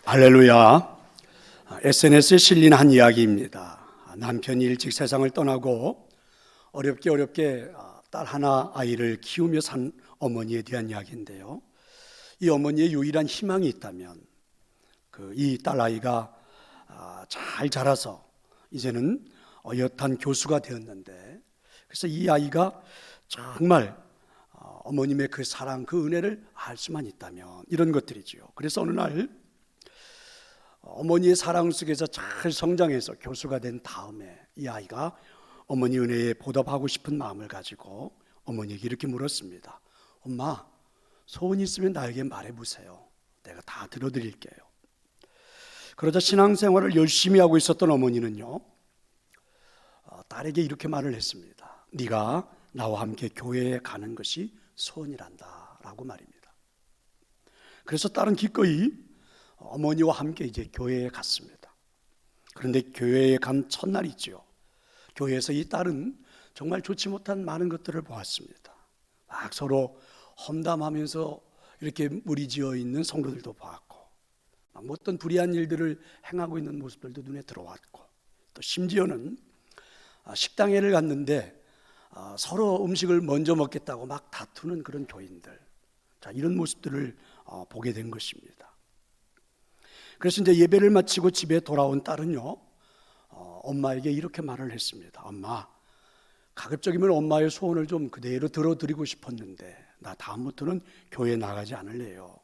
할렐루야. SNS에 실린 한 이야기입니다. 남편이 일찍 세상을 떠나고 어렵게 딸 하나 아이를 키우며 산 어머니에 대한 이야기인데요. 이 어머니의 유일한 희망이 있다면 이 딸아이가 잘 자라서 이제는 어엿한 교수가 되었는데, 그래서 이 아이가 정말 어머님의 그 사랑, 그 은혜를 알 수만 있다면, 이런 것들이지요. 그래서 어느 날 어머니의 사랑 속에서 잘 성장해서 교수가 된 다음에 이 아이가 어머니 은혜에 보답하고 싶은 마음을 가지고 어머니에게 이렇게 물었습니다. 엄마, 소원 있으면 나에게 말해보세요. 내가 다 들어드릴게요. 그러자 신앙생활을 열심히 하고 있었던 어머니는요, 딸에게 이렇게 말을 했습니다. 네가 나와 함께 교회에 가는 것이 소원이란다 라고 말입니다. 그래서 딸은 기꺼이 어머니와 함께 이제 교회에 갔습니다. 그런데 교회에 간 첫날이죠. 교회에서 이 딸은 정말 좋지 못한 많은 것들을 보았습니다. 막 서로 험담하면서 이렇게 무리지어 있는 성도들도 보았고, 어떤 불의한 일들을 행하고 있는 모습들도 눈에 들어왔고, 또 심지어는 식당회를 갔는데 서로 음식을 먼저 먹겠다고 막 다투는 그런 교인들, 이런 모습들을 보게 된 것입니다. 그래서 이제 예배를 마치고 집에 돌아온 딸은요, 엄마에게 이렇게 말을 했습니다. 엄마, 가급적이면 엄마의 소원을 좀 그대로 들어드리고 싶었는데 나 다음부터는 교회 나가지 않을래요.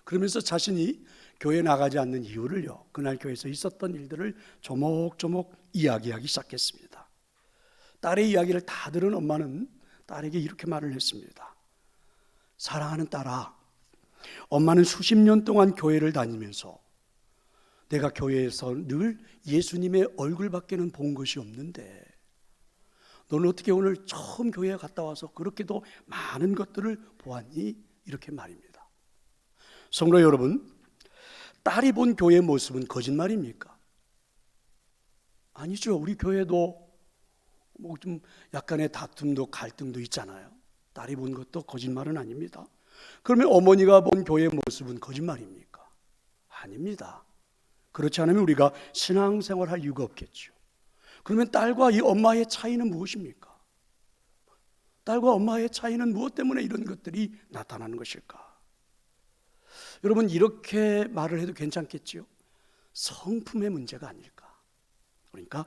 그러면서 자신이 교회 나가지 않는 이유를요, 그날 교회에서 있었던 일들을 조목조목 이야기하기 시작했습니다. 딸의 이야기를 다 들은 엄마는 딸에게 이렇게 말을 했습니다. 사랑하는 딸아, 엄마는 수십 년 동안 교회를 다니면서 내가 교회에서 늘 예수님의 얼굴밖에는 본 것이 없는데 너는 어떻게 오늘 처음 교회에 갔다 와서 그렇게도 많은 것들을 보았니? 이렇게 말입니다. 성도 여러분, 딸이 본 교회의 모습은 거짓말입니까? 아니죠. 우리 교회도 좀 약간의 다툼도 갈등도 있잖아요. 딸이 본 것도 거짓말은 아닙니다. 그러면 어머니가 본 교회의 모습은 거짓말입니까? 아닙니다. 그렇지 않으면 우리가 신앙생활 할 이유가 없겠죠. 그러면 딸과 이 엄마의 차이는 무엇입니까? 딸과 엄마의 차이는 무엇 때문에 이런 것들이 나타나는 것일까? 여러분, 이렇게 말을 해도 괜찮겠지요? 성품의 문제가 아닐까? 그러니까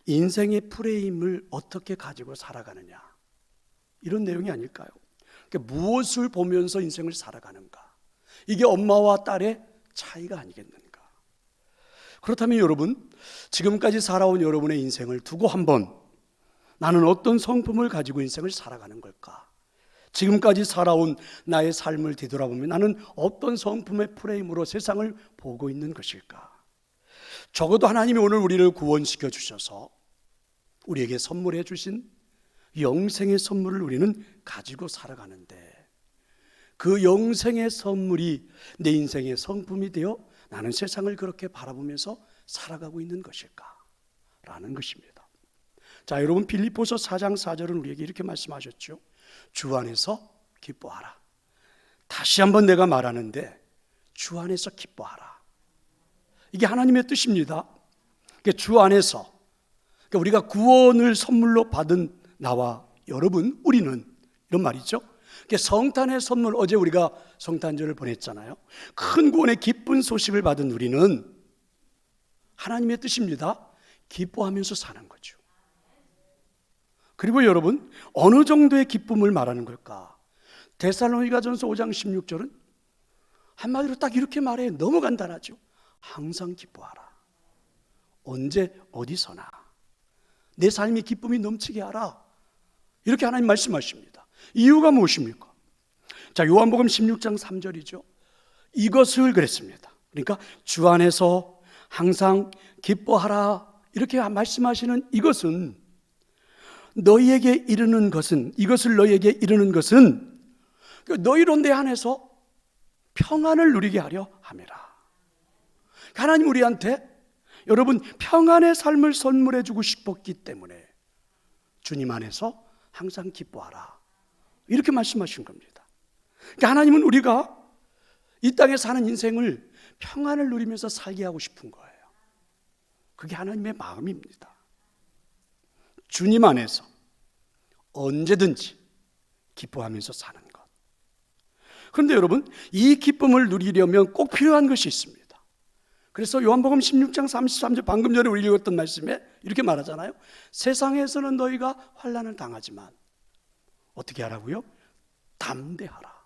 인생의 프레임을 어떻게 가지고 살아가느냐, 이런 내용이 아닐까요? 그러니까 무엇을 보면서 인생을 살아가는가, 이게 엄마와 딸의 차이가 아니겠는가? 그렇다면 여러분, 지금까지 살아온 여러분의 인생을 두고 한번 나는 어떤 성품을 가지고 인생을 살아가는 걸까? 지금까지 살아온 나의 삶을 뒤돌아보면 나는 어떤 성품의 프레임으로 세상을 보고 있는 것일까? 적어도 하나님이 오늘 우리를 구원시켜 주셔서 우리에게 선물해 주신 영생의 선물을 우리는 가지고 살아가는데, 그 영생의 선물이 내 인생의 성품이 되어 나는 세상을 그렇게 바라보면서 살아가고 있는 것일까? 라는 것입니다. 자, 여러분, 빌립보서 4장 4절은 우리에게 이렇게 말씀하셨죠. 주 안에서 기뻐하라. 다시 한번 내가 말하는데 주 안에서 기뻐하라. 이게 하나님의 뜻입니다. 주 안에서, 우리가 구원을 선물로 받은 나와 여러분, 우리는, 이런 말이죠. 성탄의 선물, 어제 우리가 성탄절을 보냈잖아요. 큰 구원의 기쁜 소식을 받은 우리는 하나님의 뜻입니다. 기뻐하면서 사는 거죠. 그리고 여러분, 어느 정도의 기쁨을 말하는 걸까? 데살로니가전서 5장 16절은 한마디로 딱 이렇게 말해요. 너무 간단하죠. 항상 기뻐하라. 언제 어디서나 내 삶이 기쁨이 넘치게 하라. 이렇게 하나님 말씀하십니다. 이유가 무엇입니까? 자, 요한복음 16장 3절이죠. 이것을 그랬습니다. 그러니까 주 안에서 항상 기뻐하라, 이렇게 말씀하시는 이것은 너희에게 이르는 것은, 이것을 너희에게 이르는 것은 너희로 내 안에서 평안을 누리게 하려 함이라. 하나님 우리한테 여러분 평안의 삶을 선물해 주고 싶었기 때문에 주님 안에서 항상 기뻐하라, 이렇게 말씀하신 겁니다. 그러니까 하나님은 우리가 이 땅에 사는 인생을 평안을 누리면서 살게 하고 싶은 거예요. 그게 하나님의 마음입니다. 주님 안에서 언제든지 기뻐하면서 사는 것. 그런데 여러분, 이 기쁨을 누리려면 꼭 필요한 것이 있습니다. 그래서 요한복음 16장 33절, 방금 전에 우리 읽었던 말씀에 이렇게 말하잖아요. 세상에서는 너희가 환난을 당하지만 어떻게 하라고요? 담대하라.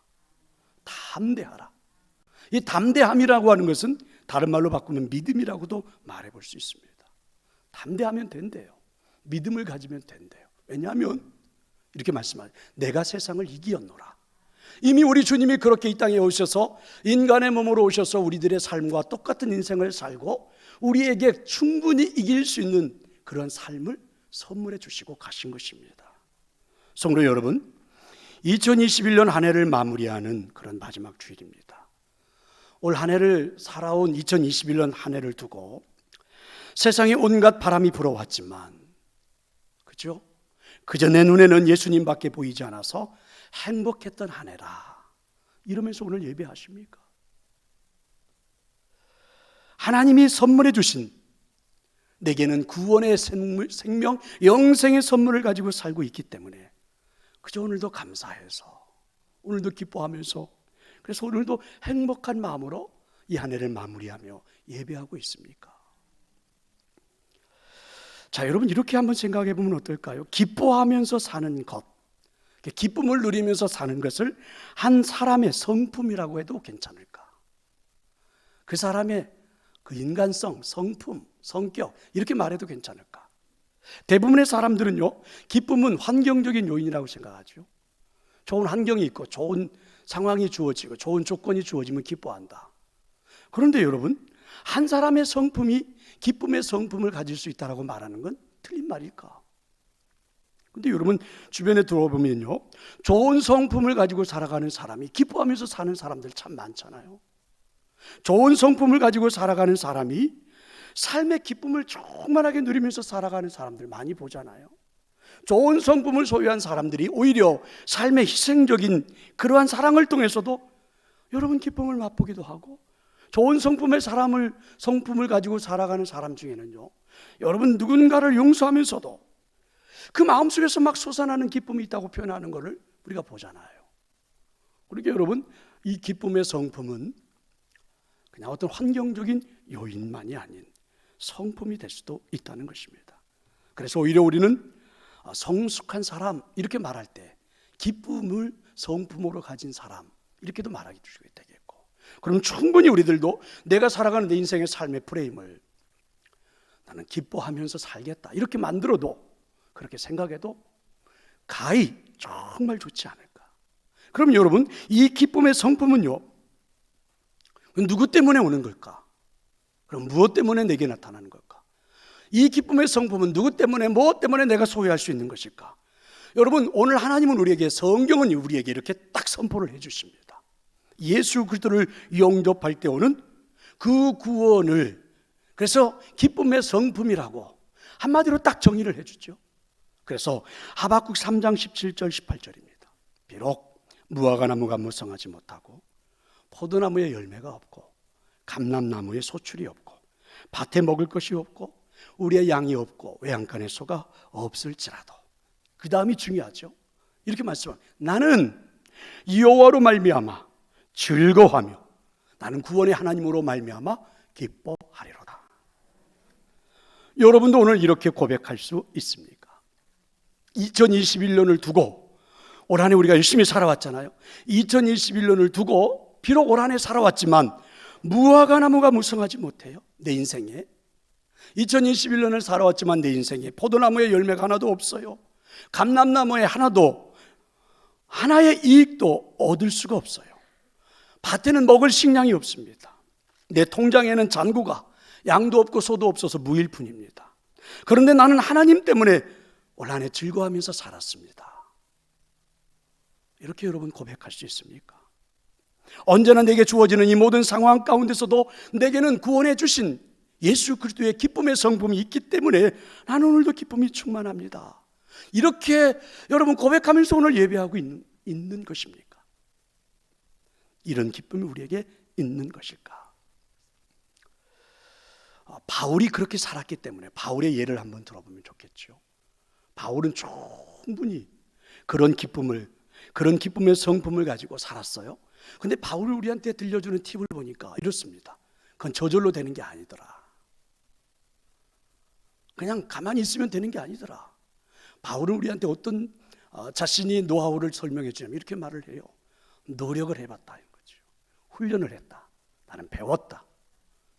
담대하라. 이 담대함이라고 하는 것은 다른 말로 바꾸면 믿음이라고도 말해볼 수 있습니다. 담대하면 된대요. 믿음을 가지면 된대요. 왜냐하면 이렇게 말씀하죠. 내가 세상을 이기었노라. 이미 우리 주님이 그렇게 이 땅에 오셔서 인간의 몸으로 오셔서 우리들의 삶과 똑같은 인생을 살고 우리에게 충분히 이길 수 있는 그런 삶을 선물해 주시고 가신 것입니다. 성도 여러분, 2021년 한 해를 마무리하는 그런 마지막 주일입니다. 올 한 해를 살아온 2021년 한 해를 두고 세상에 온갖 바람이 불어왔지만, 그죠? 그저 내 눈에는 예수님밖에 보이지 않아서 행복했던 한 해라, 이러면서 오늘 예배하십니까? 하나님이 선물해 주신, 내게는 구원의 생명, 영생의 선물을 가지고 살고 있기 때문에 그저 오늘도 감사해서, 오늘도 기뻐하면서, 그래서 오늘도 행복한 마음으로 이 한 해를 마무리하며 예배하고 있습니까? 자, 여러분, 이렇게 한번 생각해 보면 어떨까요? 기뻐하면서 사는 것, 기쁨을 누리면서 사는 것을 한 사람의 성품이라고 해도 괜찮을까? 그 사람의 그 인간성, 성품, 성격, 이렇게 말해도 괜찮을까? 대부분의 사람들은요, 기쁨은 환경적인 요인이라고 생각하죠. 좋은 환경이 있고 좋은 상황이 주어지고 좋은 조건이 주어지면 기뻐한다. 그런데 여러분, 한 사람의 성품이 기쁨의 성품을 가질 수 있다고 말하는 건 틀린 말일까? 근데 여러분, 주변에 들어보면요, 좋은 성품을 가지고 살아가는 사람이 기뻐하면서 사는 사람들 참 많잖아요. 좋은 성품을 가지고 살아가는 사람이 삶의 기쁨을 충만하게 누리면서 살아가는 사람들 많이 보잖아요. 좋은 성품을 소유한 사람들이 오히려 삶의 희생적인 그러한 사랑을 통해서도 여러분 기쁨을 맛보기도 하고, 좋은 성품을 가지고 살아가는 사람 중에는요, 여러분 누군가를 용서하면서도 그 마음속에서 막 솟아나는 기쁨이 있다고 표현하는 것을 우리가 보잖아요. 그러니까 여러분, 이 기쁨의 성품은 그냥 어떤 환경적인 요인만이 아닌 성품이 될 수도 있다는 것입니다. 그래서 오히려 우리는 성숙한 사람, 이렇게 말할 때 기쁨을 성품으로 가진 사람, 이렇게도 말하기 되겠고, 그럼 충분히 우리들도 내가 살아가는 내 인생의 삶의 프레임을 나는 기뻐하면서 살겠다, 이렇게 만들어도, 그렇게 생각해도 가히 정말 좋지 않을까? 그럼 여러분, 이 기쁨의 성품은요, 누구 때문에 오는 걸까? 그럼 무엇 때문에 내게 나타나는 걸까? 이 기쁨의 성품은 누구 때문에, 무엇 때문에 내가 소유할 수 있는 것일까? 여러분, 오늘 하나님은 우리에게, 성경은 우리에게 이렇게 딱 선포를 해 주십니다. 예수 그리스도를 영접할 때 오는 그 구원을, 그래서 기쁨의 성품이라고 한마디로 딱 정의를 해 주죠. 그래서 하박국 3장 17절 18절입니다. 비록 무화과나무가 무성하지 못하고 포도나무에 열매가 없고 감람나무에 소출이 없고 밭에 먹을 것이 없고 우리의 양이 없고 외양간에 소가 없을지라도, 그 다음이 중요하죠. 이렇게 말씀합니다. 나는 여호와로 말미암아 즐거워하며 나는 구원의 하나님으로 말미암아 기뻐하리로다. 여러분도 오늘 이렇게 고백할 수 있습니까? 2021년을 두고, 올 한 해 우리가 열심히 살아왔잖아요. 2021년을 두고 비록 올 한 해 살아왔지만 무화과나무가 무성하지 못해요, 내 인생에. 2021년을 살아왔지만 내 인생에 포도나무에 열매가 하나도 없어요. 감람나무에 하나의 이익도 얻을 수가 없어요. 밭에는 먹을 식량이 없습니다. 내 통장에는 잔고가, 양도 없고 소도 없어서 무일 뿐입니다. 그런데 나는 하나님 때문에 올 한 해 즐거워하면서 살았습니다. 이렇게 여러분 고백할 수 있습니까? 언제나 내게 주어지는 이 모든 상황 가운데서도 내게는 구원해 주신 예수 그리스도의 기쁨의 성품이 있기 때문에 나는 오늘도 기쁨이 충만합니다. 이렇게 여러분 고백하면서 오늘 예배하고 있는 것입니까? 이런 기쁨이 우리에게 있는 것일까? 바울이 그렇게 살았기 때문에 바울의 예를 한번 들어보면 좋겠죠. 바울은 충분히 그런 기쁨의 성품을 가지고 살았어요. 근데 바울이 우리한테 들려주는 팁을 보니까 이렇습니다. 그건 저절로 되는 게 아니더라. 그냥 가만히 있으면 되는 게 아니더라. 바울은 우리한테 어떤 자신이 노하우를 설명해 주냐면 이렇게 말을 해요. 노력을 해봤다 이런 거죠. 훈련을 했다. 나는 배웠다.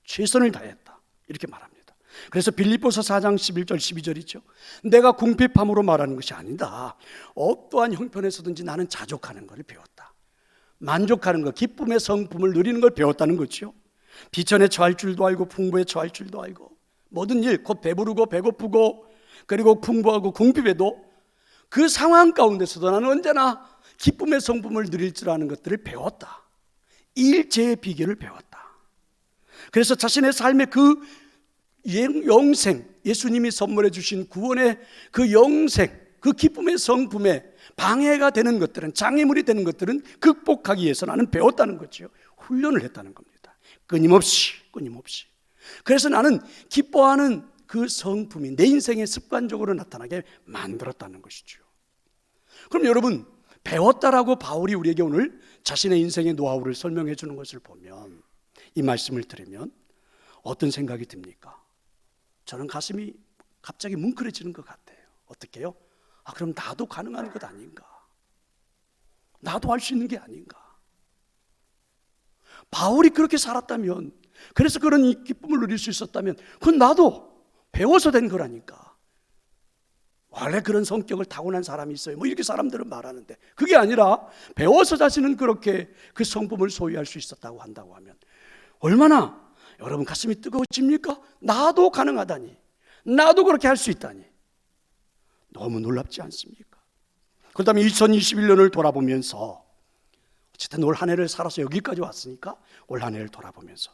최선을 다했다. 이렇게 말합니다. 그래서 빌립보서 4장 11절 12절이죠. 내가 궁핍함으로 말하는 것이 아니다. 어떠한 형편에서든지 나는 자족하는 것을 배웠다. 만족하는 것, 기쁨의 성품을 누리는 걸 배웠다는 거죠. 비천에 처할 줄도 알고 풍부에 처할 줄도 알고 모든 일, 곧 배부르고 배고프고 그리고 풍부하고 궁핍에도 그 상황 가운데서도 나는 언제나 기쁨의 성품을 누릴 줄 아는 것들을 배웠다. 일제의 비결을 배웠다. 그래서 자신의 삶의 그 영생, 예수님이 선물해 주신 구원의 그 영생, 그 기쁨의 성품에 방해가 되는 것들은, 장애물이 되는 것들은 극복하기 위해서 나는 배웠다는 거죠. 훈련을 했다는 겁니다. 끊임없이. 그래서 나는 기뻐하는 그 성품이 내 인생에 습관적으로 나타나게 만들었다는 것이죠. 그럼 여러분, 배웠다라고 바울이 우리에게 오늘 자신의 인생의 노하우를 설명해 주는 것을 보면, 이 말씀을 들으면 어떤 생각이 듭니까? 저는 가슴이 갑자기 뭉클해지는 것 같아요. 어떻게요? 그럼 나도 가능한 것 아닌가? 나도 할 수 있는 게 아닌가? 바울이 그렇게 살았다면, 그래서 그런 이 기쁨을 누릴 수 있었다면, 그건 나도 배워서 된 거라니까. 원래 그런 성격을 타고난 사람이 있어요. 이렇게 사람들은 말하는데, 그게 아니라 배워서 자신은 그렇게 그 성품을 소유할 수 있었다고 한다고 하면 얼마나 여러분 가슴이 뜨거워집니까? 나도 가능하다니, 나도 그렇게 할 수 있다니. 너무 놀랍지 않습니까? 그 다음에 2021년을 돌아보면서, 어쨌든 올 한 해를 살아서 여기까지 왔으니까 올 한 해를 돌아보면서,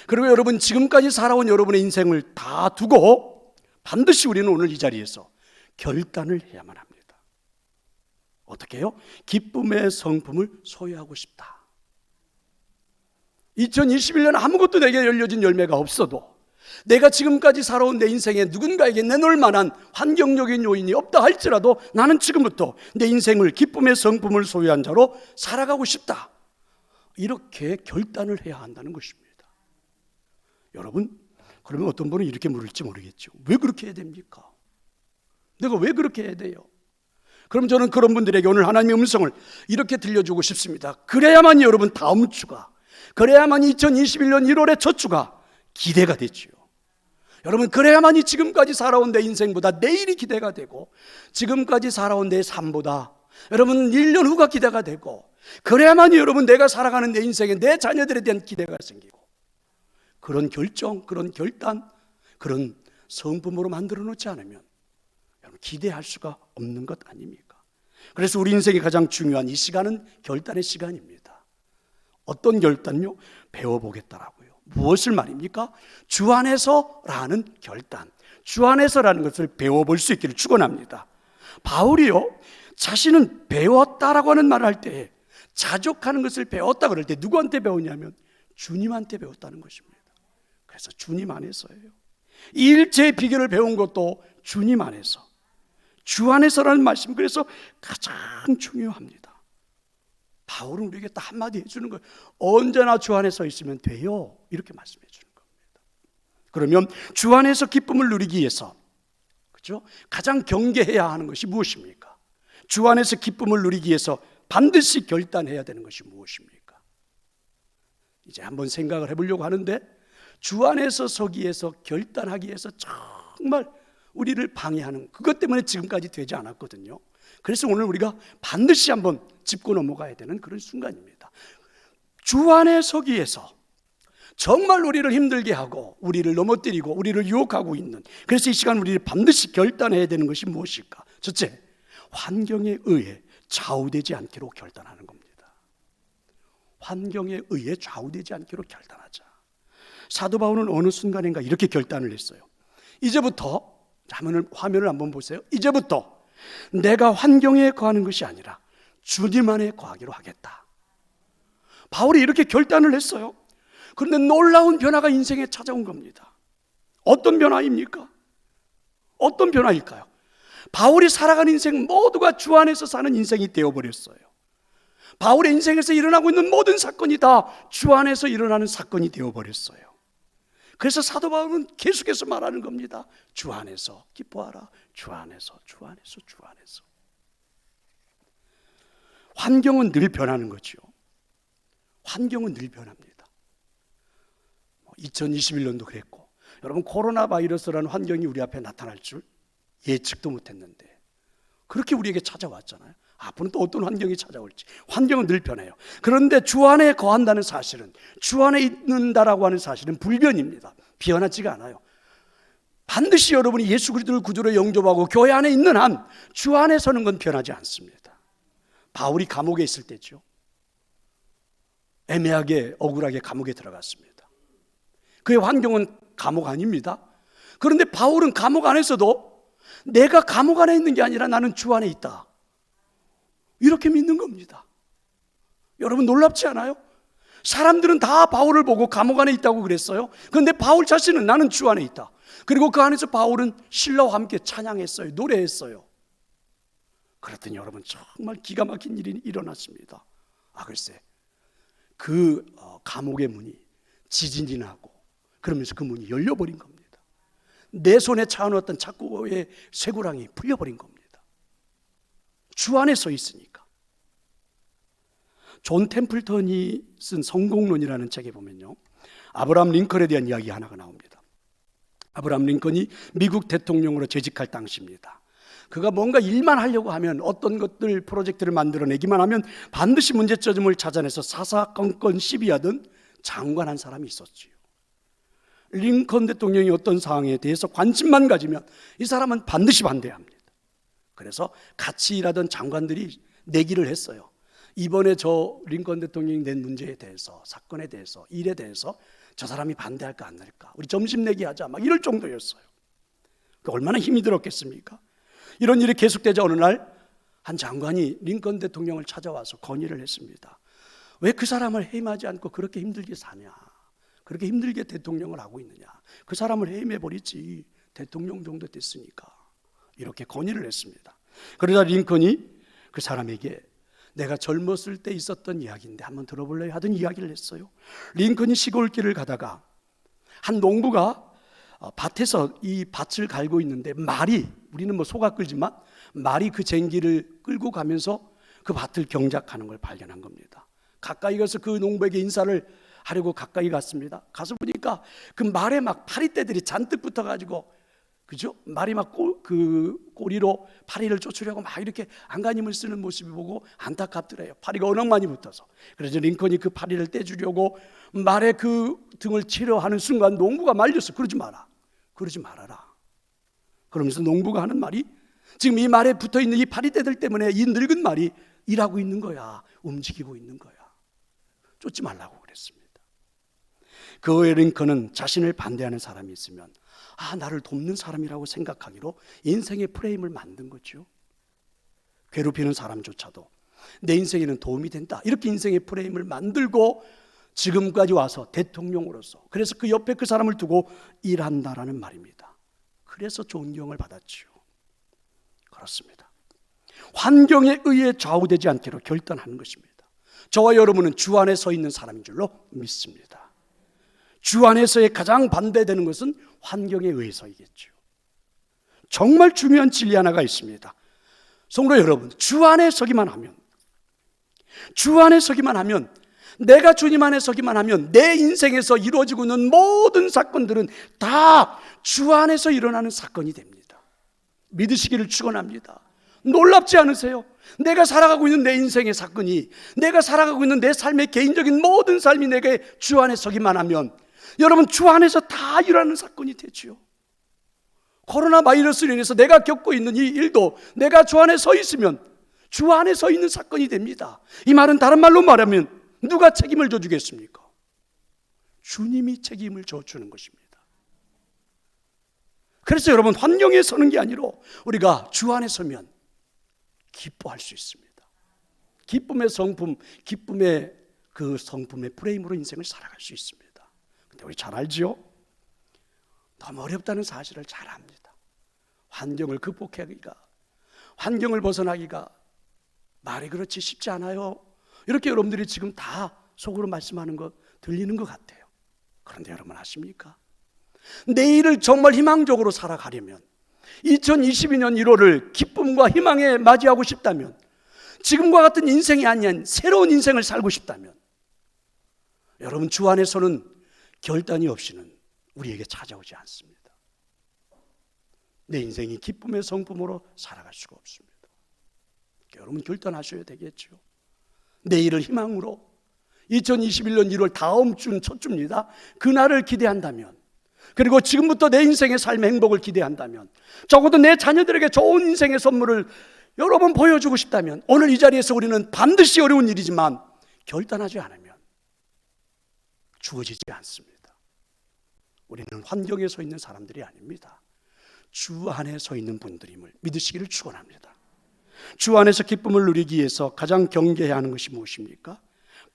그리고 여러분 지금까지 살아온 여러분의 인생을 다 두고 반드시 우리는 오늘 이 자리에서 결단을 해야만 합니다. 어떻게 해요? 기쁨의 성품을 소유하고 싶다. 2021년 아무것도 내게 열려진 열매가 없어도, 내가 지금까지 살아온 내 인생에 누군가에게 내놓을 만한 환경적인 요인이 없다 할지라도 나는 지금부터 내 인생을 기쁨의 성품을 소유한 자로 살아가고 싶다. 이렇게 결단을 해야 한다는 것입니다. 여러분, 그러면 어떤 분은 이렇게 물을지 모르겠죠. 왜 그렇게 해야 됩니까? 내가 왜 그렇게 해야 돼요? 그럼 저는 그런 분들에게 오늘 하나님의 음성을 이렇게 들려주고 싶습니다. 그래야만 여러분 다음 주가, 그래야만 2021년 1월의 첫 주가 기대가 되지요. 여러분, 그래야만이 지금까지 살아온 내 인생보다 내일이 기대가 되고, 지금까지 살아온 내 삶보다 여러분 1년 후가 기대가 되고, 그래야만이 여러분 내가 살아가는 내 인생에 내 자녀들에 대한 기대가 생기고, 그런 결정, 그런 결단, 그런 성품으로 만들어 놓지 않으면 여러분 기대할 수가 없는 것 아닙니까? 그래서 우리 인생의 가장 중요한 이 시간은 결단의 시간입니다. 어떤 결단요? 배워보겠다라고요. 무엇을 말입니까? 주 안에서라는 결단, 주 안에서라는 것을 배워볼 수 있기를 축원합니다. 바울이요, 자신은 배웠다라고 하는 말을 할 때, 자족하는 것을 배웠다 그럴 때 누구한테 배웠냐면 주님한테 배웠다는 것입니다. 그래서 주님 안에서예요. 일체의 비결을 배운 것도 주님 안에서, 주 안에서라는 말씀, 그래서 가장 중요합니다. 바울은 우리에게 딱 한마디 해주는 거예요. 언제나 주 안에 서 있으면 돼요. 이렇게 말씀해 주는 겁니다. 그러면 주 안에서 기쁨을 누리기 위해서, 그렇죠? 가장 경계해야 하는 것이 무엇입니까? 주 안에서 기쁨을 누리기 위해서 반드시 결단해야 되는 것이 무엇입니까? 이제 한번 생각을 해보려고 하는데, 주 안에서 서기 위해서, 결단하기 위해서 정말 우리를 방해하는, 그것 때문에 지금까지 되지 않았거든요. 그래서 오늘 우리가 반드시 한번 짚고 넘어가야 되는 그런 순간입니다. 주 안에 서기 위해서 정말 우리를 힘들게 하고 우리를 넘어뜨리고 우리를 유혹하고 있는, 그래서 이 시간 우리를 반드시 결단해야 되는 것이 무엇일까? 첫째, 환경에 의해 좌우되지 않기로 결단하는 겁니다. 환경에 의해 좌우되지 않기로 결단하자. 사도 바울은 어느 순간인가 이렇게 결단을 했어요. 이제부터, 화면을 한번 보세요. 이제부터 내가 환경에 거하는 것이 아니라 주님 안에 거하기로 하겠다. 바울이 이렇게 결단을 했어요. 그런데 놀라운 변화가 인생에 찾아온 겁니다. 어떤 변화입니까? 어떤 변화일까요? 바울이 살아가는 인생 모두가 주 안에서 사는 인생이 되어버렸어요. 바울의 인생에서 일어나고 있는 모든 사건이 다 주 안에서 일어나는 사건이 되어버렸어요. 그래서 사도 바울은 계속해서 말하는 겁니다. 주 안에서 기뻐하라. 주 안에서, 주 안에서, 주 안에서. 환경은 늘 변하는 거죠. 환경은 늘 변합니다. 2021년도 그랬고, 여러분 코로나 바이러스라는 환경이 우리 앞에 나타날 줄 예측도 못했는데 그렇게 우리에게 찾아왔잖아요. 앞으로는 또 어떤 환경이 찾아올지. 환경은 늘 변해요. 그런데 주 안에 거한다는 사실은, 주 안에 있는다라고 하는 사실은 불변입니다. 변하지가 않아요. 반드시 여러분이 예수 그리스도를 구주로 영접하고 교회 안에 있는 한 주 안에 서는 건 변하지 않습니다. 바울이 감옥에 있을 때죠. 애매하게 억울하게 감옥에 들어갔습니다. 그의 환경은 감옥 아닙니다. 그런데 바울은 감옥 안에서도 내가 감옥 안에 있는 게 아니라 나는 주 안에 있다, 이렇게 믿는 겁니다. 여러분 놀랍지 않아요? 사람들은 다 바울을 보고 감옥 안에 있다고 그랬어요. 그런데 바울 자신은 나는 주 안에 있다. 그리고 그 안에서 바울은 신라와 함께 찬양했어요. 노래했어요. 그랬더니 여러분 정말 기가 막힌 일이 일어났습니다. 글쎄 그 감옥의 문이 지진이 나고 그러면서 그 문이 열려버린 겁니다. 내 손에 차놓았던 착고의 쇠고랑이 풀려버린 겁니다. 주 안에 서 있으니까. 존 템플턴이 쓴 성공론이라는 책에 보면요, 아브라함 링컨에 대한 이야기 하나가 나옵니다. 아브라함 링컨이 미국 대통령으로 재직할 당시입니다. 그가 뭔가 일만 하려고 하면, 어떤 것들 프로젝트를 만들어내기만 하면 반드시 문제점을 찾아내서 사사건건 시비하던 장관 한 사람이 있었지요. 링컨 대통령이 어떤 사항에 대해서 관심만 가지면 이 사람은 반드시 반대합니다. 그래서 같이 일하던 장관들이 내기를 했어요. 이번에 저 링컨 대통령이 낸 문제에 대해서, 사건에 대해서, 일에 대해서 저 사람이 반대할까 안 할까, 우리 점심 내기하자, 막 이럴 정도였어요. 얼마나 힘이 들었겠습니까? 이런 일이 계속되자 어느 날 한 장관이 링컨 대통령을 찾아와서 건의를 했습니다. 왜 그 사람을 해임하지 않고 그렇게 힘들게 사냐, 그렇게 힘들게 대통령을 하고 있느냐, 그 사람을 해임해버리지, 대통령 정도 됐으니까, 이렇게 건의를 했습니다. 그러자 링컨이 그 사람에게 내가 젊었을 때 있었던 이야기인데 한번 들어볼래요? 하던 이야기를 했어요. 링컨이 시골길을 가다가 한 농부가 밭에서 이 밭을 갈고 있는데 말이, 우리는 뭐 소가 끌지만 말이 그 쟁기를 끌고 가면서 그 밭을 경작하는 걸 발견한 겁니다. 가까이 가서 그 농부에게 인사를 하려고 가까이 갔습니다. 가서 보니까 그 말에 막 파리떼들이 잔뜩 붙어가지고, 그죠? 말이 막 그 꼬리로 파리를 쫓으려고 막 이렇게 안간힘을 쓰는 모습을 보고 안타깝더래요. 파리가 워낙 많이 붙어서. 그래서 링컨이 그 파리를 떼주려고 말의 그 등을 치려 하는 순간 농부가 말렸어. 그러지 마라, 그러지 말아라. 그러면서 농부가 하는 말이, 지금 이 말에 붙어있는 이 파리떼들 때문에 이 늙은 말이 일하고 있는 거야, 움직이고 있는 거야, 쫓지 말라고 그랬습니다. 그 후에 링컨은 자신을 반대하는 사람이 있으면 나를 돕는 사람이라고 생각하기로 인생의 프레임을 만든 거죠. 괴롭히는 사람조차도 내 인생에는 도움이 된다, 이렇게 인생의 프레임을 만들고 지금까지 와서 대통령으로서, 그래서 그 옆에 그 사람을 두고 일한다라는 말입니다. 그래서 존경을 받았지요. 그렇습니다. 환경에 의해 좌우되지 않기로 결단하는 것입니다. 저와 여러분은 주 안에 서 있는 사람인 줄로 믿습니다. 주 안에서의 가장 반대되는 것은 환경에 의해서이겠죠. 정말 중요한 진리 하나가 있습니다. 성도 여러분, 주 안에 서기만 하면, 주 안에 서기만 하면, 내가 주님 안에 서기만 하면 내 인생에서 이루어지고 있는 모든 사건들은 다 주 안에서 일어나는 사건이 됩니다. 믿으시기를 축원합니다. 놀랍지 않으세요? 내가 살아가고 있는 내 인생의 사건이, 내가 살아가고 있는 내 삶의 개인적인 모든 삶이 내게 주 안에 서기만 하면, 여러분 주 안에서 다 일어나는 사건이 되지요. 코로나 바이러스로 인해서 내가 겪고 있는 이 일도 내가 주 안에 서 있으면 주 안에 서 있는 사건이 됩니다. 이 말은 다른 말로 말하면 누가 책임을 져주겠습니까? 주님이 책임을 져주는 것입니다. 그래서 여러분, 환경에 서는 게 아니라 우리가 주 안에 서면 기뻐할 수 있습니다. 기쁨의 성품, 기쁨의 그 성품의 프레임으로 인생을 살아갈 수 있습니다. 근데 우리 잘 알죠? 너무 어렵다는 사실을 잘 압니다. 환경을 극복하기가, 환경을 벗어나기가 말이 그렇지 쉽지 않아요. 이렇게 여러분들이 지금 다 속으로 말씀하는 거 들리는 것 같아요. 그런데 여러분 아십니까? 내일을 정말 희망적으로 살아가려면, 2022년 1월을 기쁨과 희망에 맞이하고 싶다면, 지금과 같은 인생이 아닌 새로운 인생을 살고 싶다면, 여러분 주 안에서는 결단이 없이는 우리에게 찾아오지 않습니다. 내 인생이 기쁨의 성품으로 살아갈 수가 없습니다. 여러분 결단하셔야 되겠죠. 내일을 희망으로 2021년 1월 다음 주 첫 주입니다. 그날을 기대한다면, 그리고 지금부터 내 인생의 삶의 행복을 기대한다면, 적어도 내 자녀들에게 좋은 인생의 선물을 여러 번 보여주고 싶다면, 오늘 이 자리에서 우리는 반드시 어려운 일이지만 결단하지 않으면 주어지지 않습니다. 우리는 환경에 서 있는 사람들이 아닙니다. 주 안에 서 있는 분들임을 믿으시기를 축원합니다. 주 안에서 기쁨을 누리기 위해서 가장 경계해야 하는 것이 무엇입니까?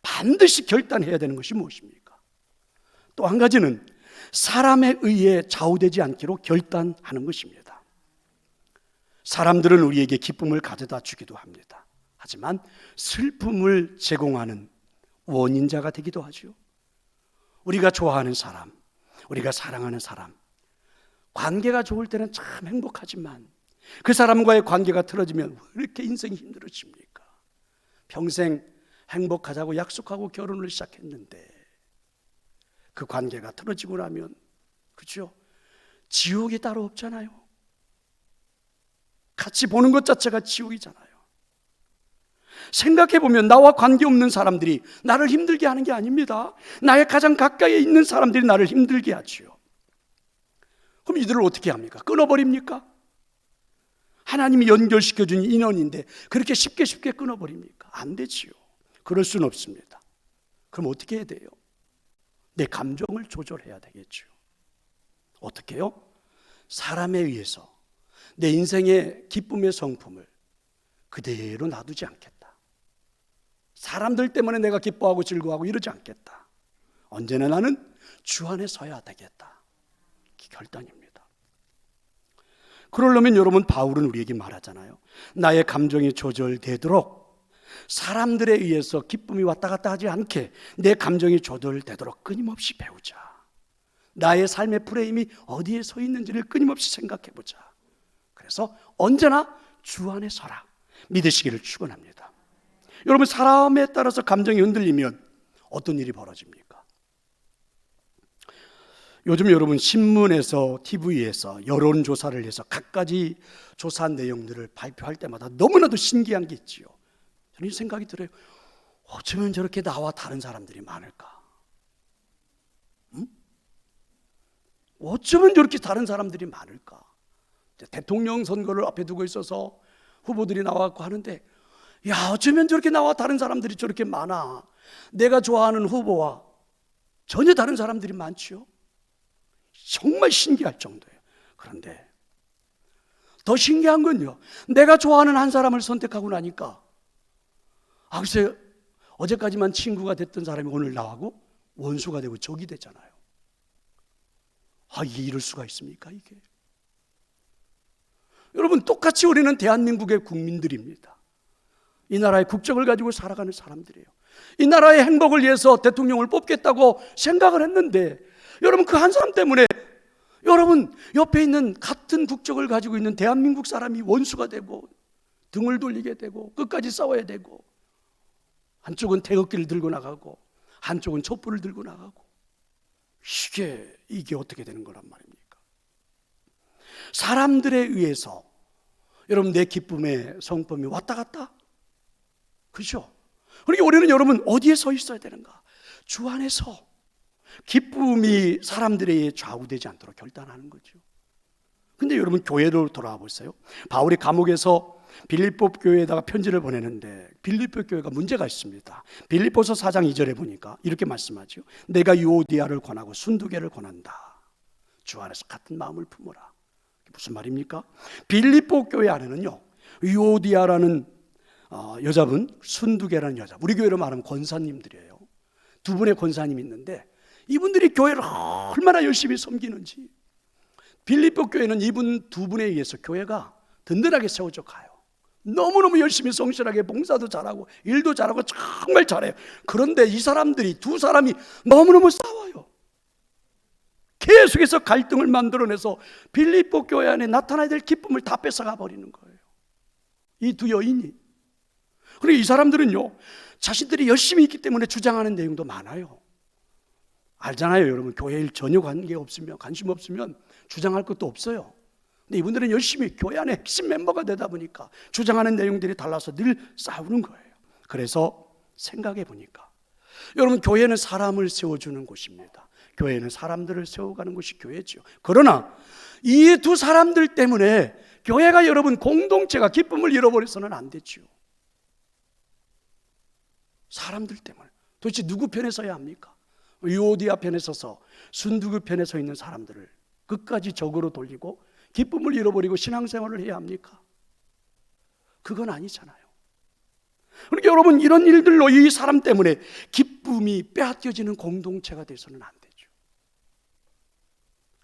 반드시 결단해야 되는 것이 무엇입니까? 또 한 가지는 사람에 의해 좌우되지 않기로 결단하는 것입니다. 사람들은 우리에게 기쁨을 가져다 주기도 합니다. 하지만 슬픔을 제공하는 원인자가 되기도 하죠. 우리가 좋아하는 사람, 우리가 사랑하는 사람, 관계가 좋을 때는 참 행복하지만 그 사람과의 관계가 틀어지면 왜 이렇게 인생이 힘들어집니까? 평생 행복하자고 약속하고 결혼을 시작했는데 그 관계가 틀어지고 나면, 그렇죠? 지옥이 따로 없잖아요. 같이 보는 것 자체가 지옥이잖아요. 생각해보면 나와 관계없는 사람들이 나를 힘들게 하는 게 아닙니다. 나의 가장 가까이에 있는 사람들이 나를 힘들게 하지요. 그럼 이들을 어떻게 합니까? 끊어버립니까? 하나님이 연결시켜준 인연인데 그렇게 쉽게 끊어버립니까? 안 되지요. 그럴 수는 없습니다. 그럼 어떻게 해야 돼요? 내 감정을 조절해야 되겠죠. 어떻게 해요? 사람에 의해서 내 인생의 기쁨의 성품을 그대로 놔두지 않겠다. 사람들 때문에 내가 기뻐하고 즐거워하고 이러지 않겠다. 언제나 나는 주 안에 서야 되겠다. 결단입니다. 그러려면 여러분, 바울은 우리에게 말하잖아요. 나의 감정이 조절되도록, 사람들에 의해서 기쁨이 왔다 갔다 하지 않게 내 감정이 조절되도록 끊임없이 배우자. 나의 삶의 프레임이 어디에 서 있는지를 끊임없이 생각해보자. 그래서 언제나 주 안에 서라. 믿으시기를 축원합니다. 여러분, 사람에 따라서 감정이 흔들리면 어떤 일이 벌어집니까? 요즘 여러분 신문에서 TV에서 여론조사를 해서 각가지 조사 내용들을 발표할 때마다 너무나도 신기한 게 있지요. 저는 생각이 들어요. 어쩌면 저렇게 나와 다른 사람들이 많을까? 어쩌면 저렇게 다른 사람들이 많을까? 대통령 선거를 앞에 두고 있어서 후보들이 나와서 하는데, 야, 어쩌면 저렇게 나와 다른 사람들이 저렇게 많아. 내가 좋아하는 후보와 전혀 다른 사람들이 많지요. 정말 신기할 정도예요. 그런데 더 신기한 건요, 내가 좋아하는 한 사람을 선택하고 나니까, 글쎄 어제까지만 친구가 됐던 사람이 오늘 나하고 원수가 되고 적이 됐잖아요. 이게 이럴 수가 있습니까? 이게 여러분, 똑같이 우리는 대한민국의 국민들입니다. 이 나라의 국적을 가지고 살아가는 사람들이에요. 이 나라의 행복을 위해서 대통령을 뽑겠다고 생각을 했는데, 여러분 그 한 사람 때문에 여러분 옆에 있는 같은 국적을 가지고 있는 대한민국 사람이 원수가 되고 등을 돌리게 되고 끝까지 싸워야 되고, 한쪽은 태극기를 들고 나가고 한쪽은 촛불을 들고 나가고, 이게 어떻게 되는 거란 말입니까? 사람들에 의해서 여러분 내 기쁨의 성품이 왔다 갔다, 그렇죠? 그러니까 우리는 여러분 어디에 서 있어야 되는가? 주 안에서 기쁨이 사람들에 의해 좌우되지 않도록 결단하는 거죠. 근데 여러분 교회로 돌아와 보세요. 바울이 감옥에서 빌립보 교회에다가 편지를 보내는데 빌립보 교회가 문제가 있습니다. 빌립보서 4장 2절에 보니까 이렇게 말씀하죠. 내가 유오디아를 권하고 순두계를 권한다. 주 안에서 같은 마음을 품어라. 무슨 말입니까? 빌립보 교회 안에는요, 유오디아라는 여자분, 순두계라는 여자, 우리 교회로 말하면 권사님들이에요. 두 분의 권사님이 있는데 이분들이 교회를 얼마나 열심히 섬기는지, 빌립보 교회는 이분 두 분에 의해서 교회가 든든하게 세워져 가요. 너무너무 열심히 성실하게 봉사도 잘하고 일도 잘하고 정말 잘해요. 그런데 이 사람들이, 두 사람이 너무너무 싸워요. 계속해서 갈등을 만들어내서 빌립보 교회 안에 나타나야 될 기쁨을 다 뺏어가 버리는 거예요, 이 두 여인이. 그리고 이 사람들은요, 자신들이 열심히 있기 때문에 주장하는 내용도 많아요. 알잖아요, 여러분. 교회 일 전혀 관심 없으면 주장할 것도 없어요. 근데 이분들은 열심히 교회 안에 핵심 멤버가 되다 보니까 주장하는 내용들이 달라서 늘 싸우는 거예요. 그래서 생각해 보니까, 여러분, 교회는 사람을 세워주는 곳입니다. 교회는 사람들을 세워가는 곳이 교회죠. 그러나 이 두 사람들 때문에 교회가, 여러분, 공동체가 기쁨을 잃어버려서는 안 되죠. 사람들 때문에. 도대체 누구 편에 서야 합니까? 유오디아 편에 서서 순두교 편에 서 있는 사람들을 끝까지 적으로 돌리고 기쁨을 잃어버리고 신앙생활을 해야 합니까? 그건 아니잖아요. 그러니까 여러분, 이런 일들로 이 사람 때문에 기쁨이 빼앗겨지는 공동체가 돼서는 안 되죠.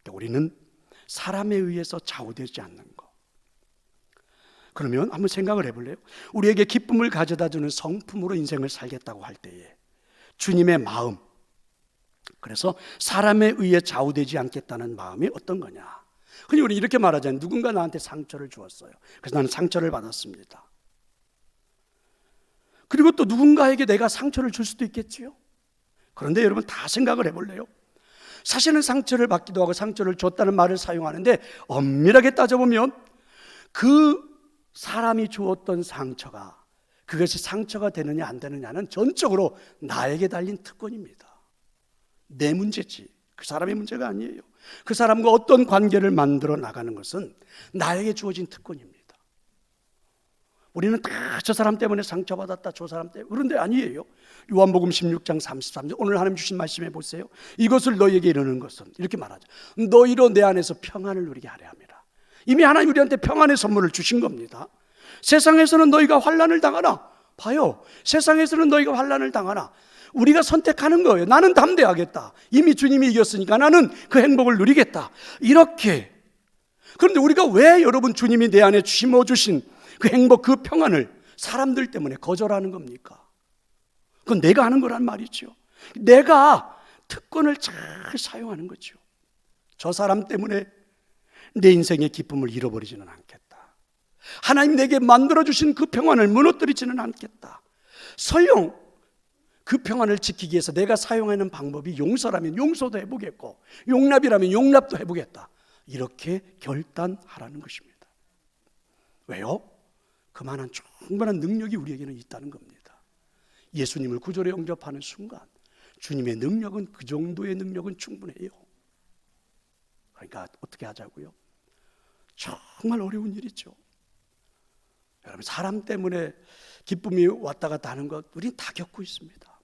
그러니까 우리는 사람에 의해서 좌우되지 않는 것. 그러면 한번 생각을 해볼래요? 우리에게 기쁨을 가져다주는 성품으로 인생을 살겠다고 할 때에 주님의 마음, 그래서 사람에 의해 좌우되지 않겠다는 마음이 어떤 거냐? 흔히 우리 이렇게 말하잖아요. 누군가 나한테 상처를 주었어요. 그래서 나는 상처를 받았습니다. 그리고 또 누군가에게 내가 상처를 줄 수도 있겠지요. 그런데 여러분, 다 생각을 해볼래요? 사실은 상처를 받기도 하고 상처를 줬다는 말을 사용하는데, 엄밀하게 따져보면 그 사람이 주었던 상처가, 그것이 상처가 되느냐 안 되느냐는 전적으로 나에게 달린 특권입니다. 내 문제지, 그 사람의 문제가 아니에요. 그 사람과 어떤 관계를 만들어 나가는 것은 나에게 주어진 특권입니다. 우리는 다 저 사람 때문에 상처받았다, 저 사람 때문에. 그런데 아니에요. 요한복음 16장 33절, 오늘 하나님 주신 말씀해 보세요. 이것을 너희에게 이르는 것은, 이렇게 말하죠. 너희로 내 안에서 평안을 누리게 하려 함이라. 이미 하나님 우리한테 평안의 선물을 주신 겁니다. 세상에서는 너희가 환난을 당하나, 봐요, 세상에서는 너희가 환난을 당하나, 우리가 선택하는 거예요. 나는 담대하겠다. 이미 주님이 이겼으니까 나는 그 행복을 누리겠다. 이렇게. 그런데 우리가 왜, 여러분, 주님이 내 안에 심어주신 그 행복, 그 평안을 사람들 때문에 거절하는 겁니까? 그건 내가 하는 거란 말이죠. 내가 특권을 잘 사용하는 거죠. 저 사람 때문에 내 인생의 기쁨을 잃어버리지는 않겠다. 하나님 내게 만들어주신 그 평안을 무너뜨리지는 않겠다. 설령 그 평안을 지키기 위해서 내가 사용하는 방법이 용서라면 용서도 해보겠고, 용납이라면 용납도 해보겠다. 이렇게 결단하라는 것입니다. 왜요? 그만한 충분한 능력이 우리에게는 있다는 겁니다. 예수님을 구주로 영접하는 순간 주님의 능력은, 그 정도의 능력은 충분해요. 그러니까 어떻게 하자고요? 정말 어려운 일이죠. 여러분, 사람 때문에 기쁨이 왔다 갔다 하는 것 우린 다 겪고 있습니다.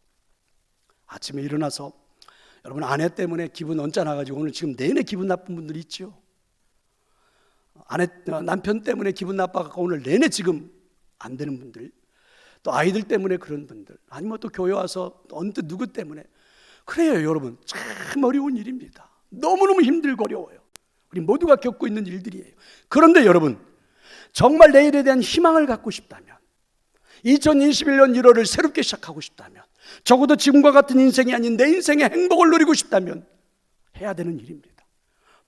아침에 일어나서 여러분, 아내 때문에 기분 언짢아가지고 오늘 지금 내내 기분 나쁜 분들 있죠. 남편 때문에 기분 나빠갖고 오늘 내내 지금 안 되는 분들, 또 아이들 때문에 그런 분들, 아니면 또 교회 와서 언뜻 누구 때문에. 그래요, 여러분, 참 어려운 일입니다. 너무너무 힘들고 어려워요. 우리 모두가 겪고 있는 일들이에요. 그런데 여러분, 정말 내일에 대한 희망을 갖고 싶다면, 2021년 1월을 새롭게 시작하고 싶다면, 적어도 지금과 같은 인생이 아닌 내 인생의 행복을 누리고 싶다면 해야 되는 일입니다.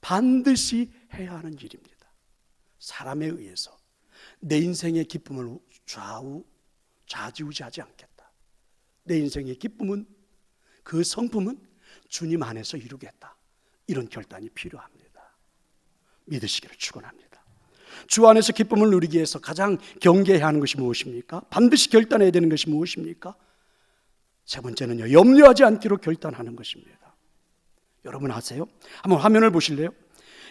반드시 해야 하는 일입니다. 사람에 의해서 내 인생의 기쁨을 좌지우지하지 않겠다. 내 인생의 기쁨은, 그 성품은 주님 안에서 이루겠다. 이런 결단이 필요합니다. 믿으시기를 축원합니다. 주 안에서 기쁨을 누리기 위해서 가장 경계해야 하는 것이 무엇입니까? 반드시 결단해야 되는 것이 무엇입니까? 세 번째는요, 염려하지 않기로 결단하는 것입니다. 여러분 아세요? 한번 화면을 보실래요?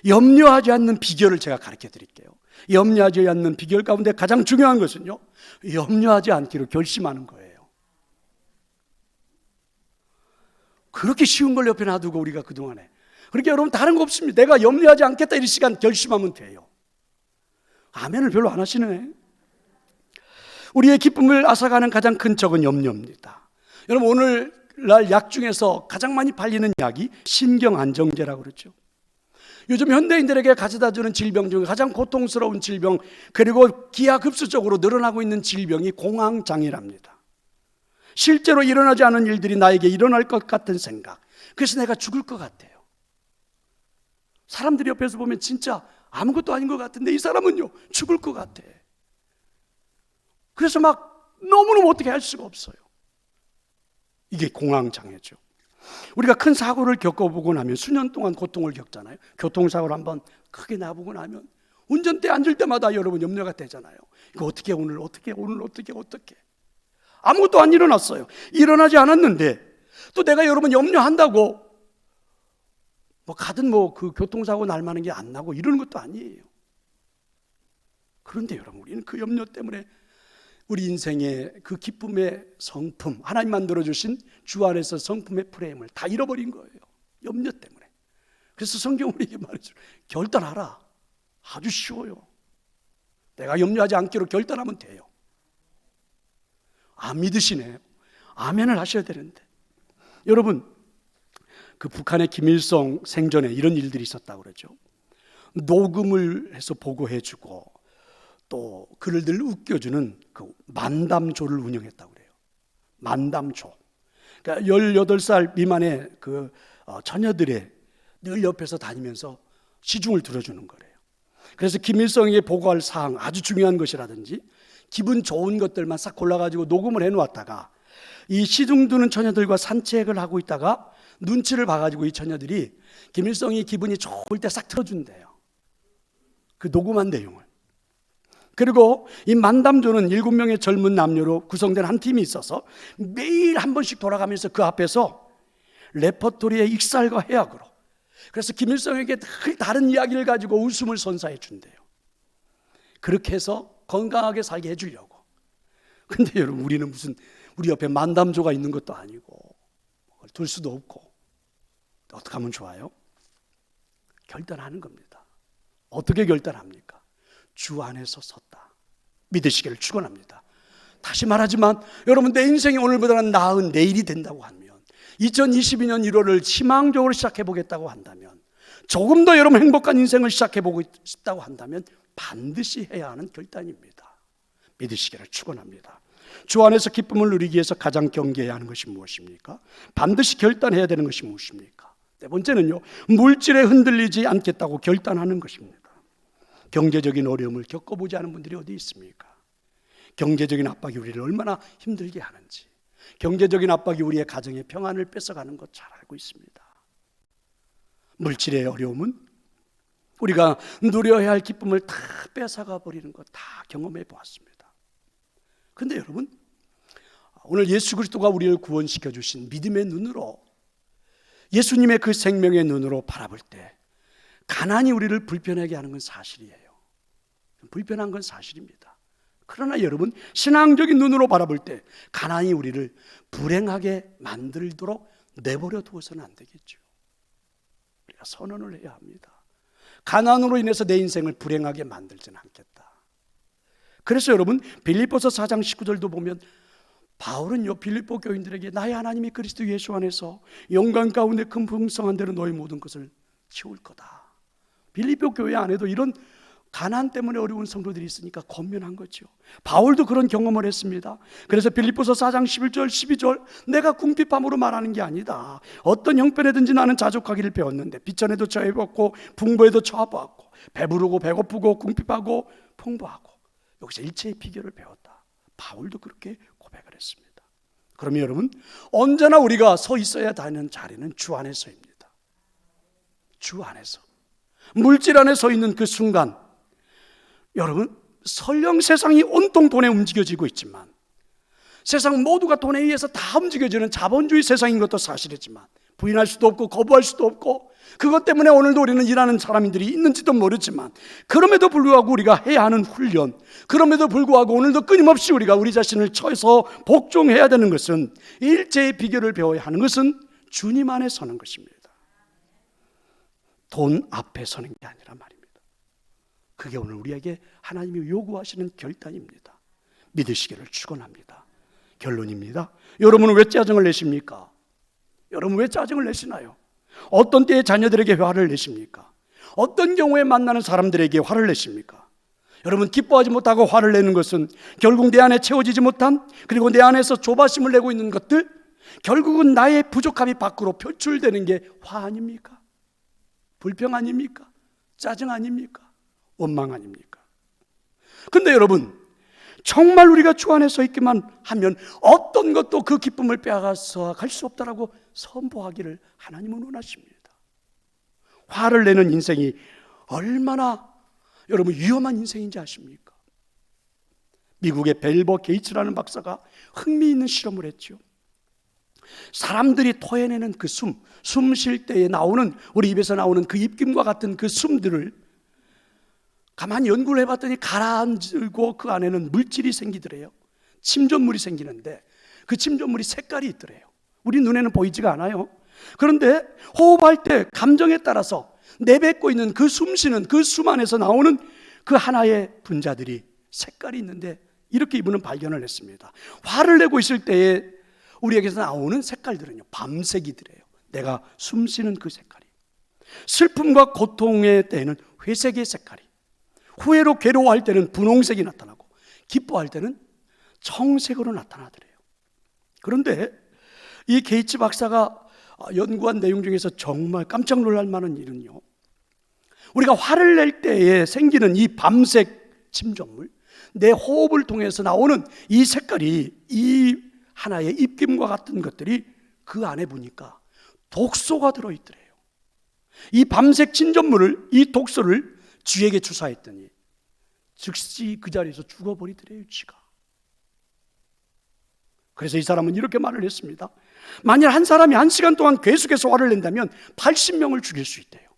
염려하지 않는 비결을 제가 가르쳐 드릴게요. 염려하지 않는 비결 가운데 가장 중요한 것은요, 염려하지 않기로 결심하는 거예요. 그렇게 쉬운 걸 옆에 놔두고 우리가 그동안에, 그렇게 여러분 다른 거 없습니다. 내가 염려하지 않겠다, 이 시간 결심하면 돼요. 아멘을 별로 안 하시네. 우리의 기쁨을 앗아가는 가장 큰 적은 염려입니다. 여러분, 오늘날 약 중에서 가장 많이 팔리는 약이 신경안정제라고 그러죠. 요즘 현대인들에게 가져다주는 질병 중에 가장 고통스러운 질병, 그리고 기하급수적으로 늘어나고 있는 질병이 공황장애랍니다. 실제로 일어나지 않은 일들이 나에게 일어날 것 같은 생각, 그래서 내가 죽을 것 같아요. 사람들이 옆에서 보면 진짜 아무것도 아닌 것 같은데 이 사람은요 죽을 것 같아. 그래서 막 너무너무 어떻게 할 수가 없어요. 이게 공황장애죠. 우리가 큰 사고를 겪어보고 나면 수년 동안 고통을 겪잖아요. 교통사고를 한번 크게 나보고 나면 운전대에 앉을 때마다 여러분 염려가 되잖아요. 이거 어떻게 오늘 어떻게 아무것도 안 일어났어요. 일어나지 않았는데 또 내가 여러분 염려한다고 가든 그 교통사고 날 만한 게 안 나고 이러는 것도 아니에요. 그런데 여러분 우리는 그 염려 때문에 우리 인생의 그 기쁨의 성품, 하나님 만들어주신 주 안에서 성품의 프레임을 다 잃어버린 거예요. 염려 때문에. 그래서 성경은 우리에게 말해줘, 결단하라. 아주 쉬워요. 내가 염려하지 않기로 결단하면 돼요. 믿으시네요. 아멘을 하셔야 되는데. 여러분, 그 북한의 김일성 생전에 이런 일들이 있었다고 그러죠. 녹음을 해서 보고해주고 또 그를 늘 웃겨주는 그 만담조를 운영했다고 그래요. 만담조. 그러니까 18살 미만의 그 처녀들의 늘 옆에서 다니면서 시중을 들어주는 거래요. 그래서 김일성에게 보고할 사항, 아주 중요한 것이라든지 기분 좋은 것들만 싹 골라가지고 녹음을 해놓았다가 이 시중 두는 처녀들과 산책을 하고 있다가 눈치를 봐가지고 이 처녀들이 김일성이 기분이 좋을 때 싹 틀어준대요. 그 녹음한 내용을. 그리고 이 만담조는 7명의 젊은 남녀로 구성된 한 팀이 있어서 매일 한 번씩 돌아가면서 그 앞에서 레퍼토리의 익살과 해악으로, 그래서 김일성에게 늘 다른 이야기를 가지고 웃음을 선사해 준대요. 그렇게 해서 건강하게 살게 해주려고. 근데 여러분 우리는 무슨 우리 옆에 만담조가 있는 것도 아니고 그걸 둘 수도 없고 어떻게 하면 좋아요? 결단하는 겁니다. 어떻게 결단합니까? 주 안에서 섰다. 믿으시기를 축원합니다. 다시 말하지만 여러분 내 인생이 오늘보다는 나은 내일이 된다고 하면 2022년 1월을 희망적으로 시작해 보겠다고 한다면 조금 더 여러분 행복한 인생을 시작해 보고 싶다고 한다면 반드시 해야 하는 결단입니다. 믿으시기를 축원합니다. 주 안에서 기쁨을 누리기 위해서 가장 경계해야 하는 것이 무엇입니까? 반드시 결단해야 되는 것이 무엇입니까? 네 번째는요, 물질에 흔들리지 않겠다고 결단하는 것입니다. 경제적인 어려움을 겪어보지 않은 분들이 어디 있습니까? 경제적인 압박이 우리를 얼마나 힘들게 하는지, 경제적인 압박이 우리의 가정의 평안을 뺏어가는 것 잘 알고 있습니다. 물질의 어려움은 우리가 누려야 할 기쁨을 다 뺏어가 버리는 것 다 경험해 보았습니다. 그런데 여러분, 오늘 예수 그리스도가 우리를 구원시켜 주신 믿음의 눈으로, 예수님의 그 생명의 눈으로 바라볼 때 가난이 우리를 불편하게 하는 건 사실이에요. 불편한 건 사실입니다. 그러나 여러분, 신앙적인 눈으로 바라볼 때 가난이 우리를 불행하게 만들도록 내버려 두어서는 안 되겠죠. 우리가 선언을 해야 합니다. 가난으로 인해서 내 인생을 불행하게 만들지는 않겠다. 그래서 여러분, 빌립보서 4장 19절도 보면 바울은요, 빌립보 교인들에게 나의 하나님이 그리스도 예수 안에서 영광 가운데 큰 풍성한 대로 너희 모든 것을 채울 거다. 빌립보 교회 안에도 이런 가난 때문에 어려운 성도들이 있으니까 권면한 거죠. 바울도 그런 경험을 했습니다. 그래서 빌립보서 4장 11절 12절 내가 궁핍함으로 말하는 게 아니다. 어떤 형편에든지 나는 자족하기를 배웠는데 비천에도 처해봤고 풍부에도 처해봤고 배부르고 배고프고 궁핍하고 풍부하고 여기서 일체의 비결을 배웠다. 바울도 그렇게 고백을 했습니다. 그러면 여러분, 언제나 우리가 서 있어야 하는 자리는 주 안에서입니다. 주 안에서. 물질 안에 서 있는 그 순간, 여러분, 설령 세상이 온통 돈에 움직여지고 있지만, 세상 모두가 돈에 의해서 다 움직여지는 자본주의 세상인 것도 사실이지만 부인할 수도 없고 거부할 수도 없고, 그것 때문에 오늘도 우리는 일하는 사람들이 있는지도 모르지만, 그럼에도 불구하고 우리가 해야 하는 훈련, 그럼에도 불구하고 오늘도 끊임없이 우리가 우리 자신을 처해서 복종해야 되는 것은, 일제의 비결을 배워야 하는 것은 주님 안에 서는 것입니다. 돈 앞에 서는 게 아니란 말입니다. 그게 오늘 우리에게 하나님이 요구하시는 결단입니다. 믿으시기를 축원합니다. 결론입니다. 여러분은 왜 짜증을 내십니까? 여러분 왜 짜증을 내시나요? 어떤 때에 자녀들에게 화를 내십니까? 어떤 경우에 만나는 사람들에게 화를 내십니까? 여러분, 기뻐하지 못하고 화를 내는 것은 결국 내 안에 채워지지 못한, 그리고 내 안에서 조바심을 내고 있는 것들, 결국은 나의 부족함이 밖으로 표출되는 게 화 아닙니까? 불평 아닙니까? 짜증 아닙니까? 원망 아닙니까? 근데 여러분, 정말 우리가 주 안에 서 있기만 하면 어떤 것도 그 기쁨을 빼앗아 갈 수 없다라고 선포하기를 하나님은 원하십니다. 화를 내는 인생이 얼마나 여러분 위험한 인생인지 아십니까? 미국의 벨버 게이츠라는 박사가 흥미있는 실험을 했죠. 사람들이 토해내는 그 숨 쉴 때에 나오는, 우리 입에서 나오는 그 입김과 같은 그 숨들을 가만히 연구를 해봤더니 가라앉고 그 안에는 물질이 생기더래요. 침전물이 생기는데 그 침전물이 색깔이 있더래요. 우리 눈에는 보이지가 않아요. 그런데 호흡할 때 감정에 따라서 내뱉고 있는 그 숨쉬는 그 숨 안에서 나오는 그 하나의 분자들이 색깔이 있는데, 이렇게 이분은 발견을 했습니다. 화를 내고 있을 때에 우리에게서 나오는 색깔들은요, 밤색이더래요. 내가 숨쉬는 그 색깔이. 슬픔과 고통의 때에는 회색의 색깔이, 후회로 괴로워할 때는 분홍색이 나타나고, 기뻐할 때는 청색으로 나타나더래요. 그런데 이 게이츠 박사가 연구한 내용 중에서 정말 깜짝 놀랄 만한 일은요, 우리가 화를 낼 때에 생기는 이 밤색 침전물, 내 호흡을 통해서 나오는 이 색깔이, 이 하나의 입김과 같은 것들이 그 안에 보니까 독소가 들어있더래요. 이 밤색 침전물을, 이 독소를 쥐에게 주사했더니 즉시 그 자리에서 죽어버리더래요, 쥐가. 그래서 이 사람은 이렇게 말을 했습니다. 만약 한 사람이 1시간 동안 계속해서 화를 낸다면 80명을 죽일 수 있대요.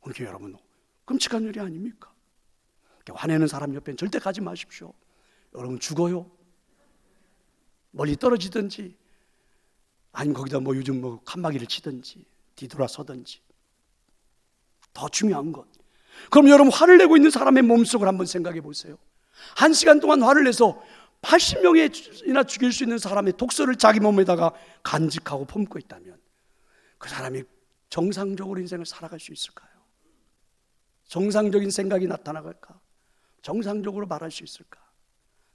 그러니까 여러분, 끔찍한 일이 아닙니까? 화내는 사람 옆엔 절대 가지 마십시오. 여러분, 죽어요. 멀리 떨어지든지, 아니면 거기다 요즘 칸막이를 치든지 뒤돌아서든지. 더 중요한 것, 그럼 여러분, 화를 내고 있는 사람의 몸속을 한번 생각해 보세요. 1시간 동안 화를 내서 80명이나 죽일 수 있는 사람의 독소를 자기 몸에다가 간직하고 품고 있다면 그 사람이 정상적으로 인생을 살아갈 수 있을까요? 정상적인 생각이 나타나갈까? 정상적으로 말할 수 있을까?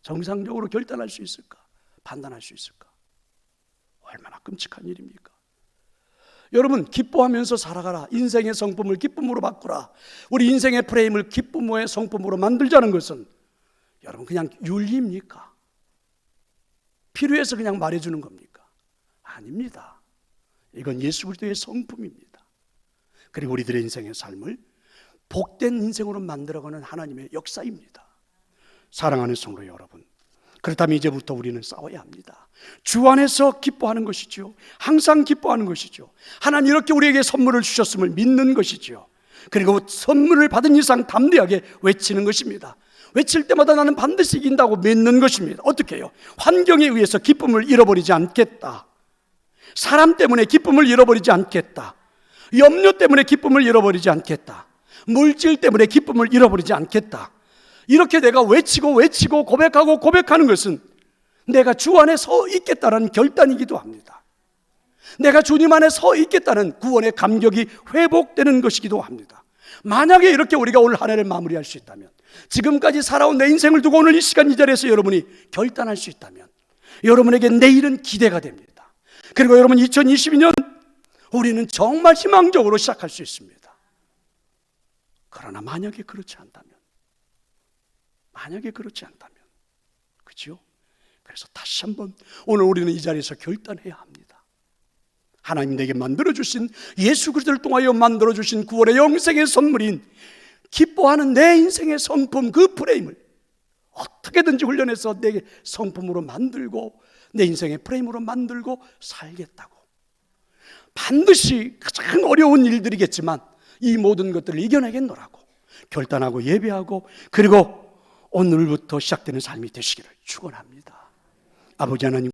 정상적으로 결단할 수 있을까? 판단할 수 있을까? 얼마나 끔찍한 일입니까? 여러분, 기뻐하면서 살아가라. 인생의 성품을 기쁨으로 바꾸라. 우리 인생의 프레임을 기쁨의 성품으로 만들자는 것은 여러분, 그냥 윤리입니까? 필요해서 그냥 말해주는 겁니까? 아닙니다. 이건 예수 그리스도의 성품입니다. 그리고 우리들의 인생의 삶을 복된 인생으로 만들어가는 하나님의 역사입니다. 사랑하는 성도 여러분, 그렇다면 이제부터 우리는 싸워야 합니다. 주 안에서 기뻐하는 것이죠. 항상 기뻐하는 것이죠. 하나님 이렇게 우리에게 선물을 주셨음을 믿는 것이죠. 그리고 선물을 받은 이상 담대하게 외치는 것입니다. 외칠 때마다 나는 반드시 이긴다고 믿는 것입니다. 어떻게 해요? 환경에 의해서 기쁨을 잃어버리지 않겠다. 사람 때문에 기쁨을 잃어버리지 않겠다. 염려 때문에 기쁨을 잃어버리지 않겠다. 물질 때문에 기쁨을 잃어버리지 않겠다. 이렇게 내가 외치고 고백하고 고백하는 것은 내가 주 안에 서 있겠다는 결단이기도 합니다. 내가 주님 안에 서 있겠다는 구원의 감격이 회복되는 것이기도 합니다. 만약에 이렇게 우리가 올 한 해를 마무리할 수 있다면, 지금까지 살아온 내 인생을 두고 오늘 이 시간 이 자리에서 여러분이 결단할 수 있다면, 여러분에게 내일은 기대가 됩니다. 그리고 여러분, 2022년 우리는 정말 희망적으로 시작할 수 있습니다. 그러나 만약에 그렇지 않다면, 그렇죠? 그래서 다시 한번 오늘 우리는 이 자리에서 결단해야 합니다. 하나님 내게 만들어주신, 예수 그리스도를 통하여 만들어주신 구원의 영생의 선물인 기뻐하는 내 인생의 성품, 그 프레임을 어떻게든지 훈련해서 내 성품으로 만들고 내 인생의 프레임으로 만들고 살겠다고. 반드시 가장 어려운 일들이겠지만 이 모든 것들을 이겨내겠노라고 결단하고 예배하고, 그리고 오늘부터 시작되는 삶이 되시기를 축원합니다. 아버지 하나님,